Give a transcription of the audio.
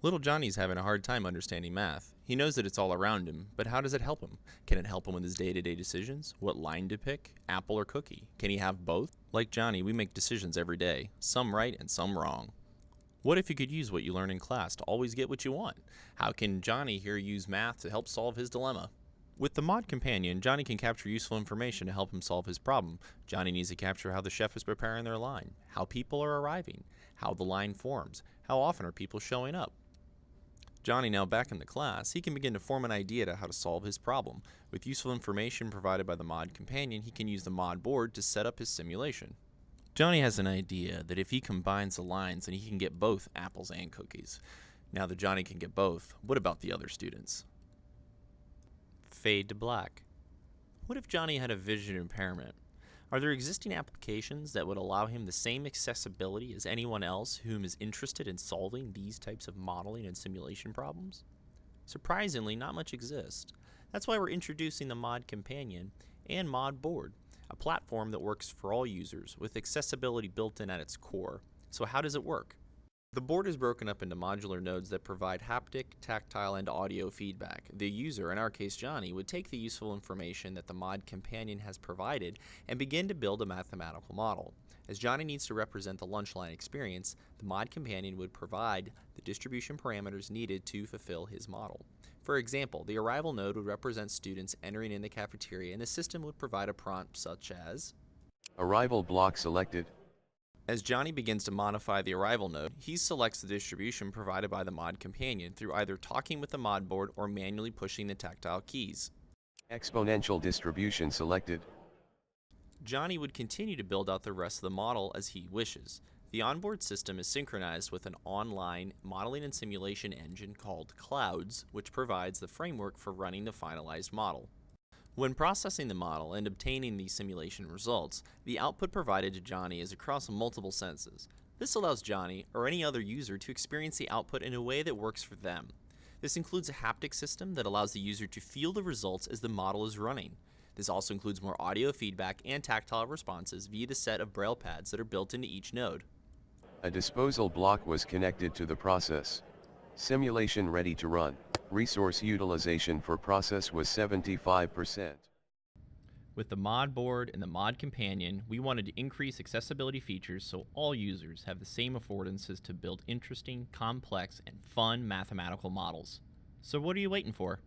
Little Johnny's having a hard time understanding math. He knows that it's all around him, but how does it help him? Can it help him with his day-to-day decisions? What line to pick? Apple or cookie? Can he have both? Like Johnny, we make decisions every day, some right and some wrong. What if you could use what you learn in class to always get what you want? How can Johnny here use math to help solve his dilemma? With the Mod Companion, Johnny can capture useful information to help him solve his problem. Johnny needs to capture how the chef is preparing their line, how people are arriving, how the line forms, how often are people showing up. Johnny, now back in the class, he can begin to form an idea to how to solve his problem. With useful information provided by the Mod Companion, he can use the mod board to set up his simulation. Johnny has an idea that if he combines the lines, then he can get both apples and cookies. Now that Johnny can get both, what about the other students? Fade to black. What if Johnny had a vision impairment? Are there existing applications that would allow him the same accessibility as anyone else whom is interested in solving these types of modeling and simulation problems? Surprisingly, not much exists. That's why we're introducing the Mod Companion and Mod Board, a platform that works for all users with accessibility built in at its core. So how does it work? The board is broken up into modular nodes that provide haptic, tactile, and audio feedback. The user, in our case Johnny, would take the useful information that the Mod Companion has provided and begin to build a mathematical model. As Johnny needs to represent the lunch line experience, the Mod Companion would provide the distribution parameters needed to fulfill his model. For example, the arrival node would represent students entering in the cafeteria, and the system would provide a prompt such as Arrival block selected. As Johnny begins to modify the arrival node, he selects the distribution provided by the Mod Companion through either talking with the mod board or manually pushing the tactile keys. Exponential distribution selected. Johnny would continue to build out the rest of the model as he wishes. The onboard system is synchronized with an online modeling and simulation engine called Clouds, which provides the framework for running the finalized model. When processing the model and obtaining the simulation results, the output provided to Johnny is across multiple senses. This allows Johnny, or any other user, to experience the output in a way that works for them. This includes a haptic system that allows the user to feel the results as the model is running. This also includes more audio feedback and tactile responses via the set of braille pads that are built into each node. A disposal block was connected to the process. Simulation ready to run. Resource utilization for process was 75%. With the mod board and the Mod Companion, we wanted to increase accessibility features so all users have the same affordances to build interesting, complex, and fun mathematical models. So what are you waiting for?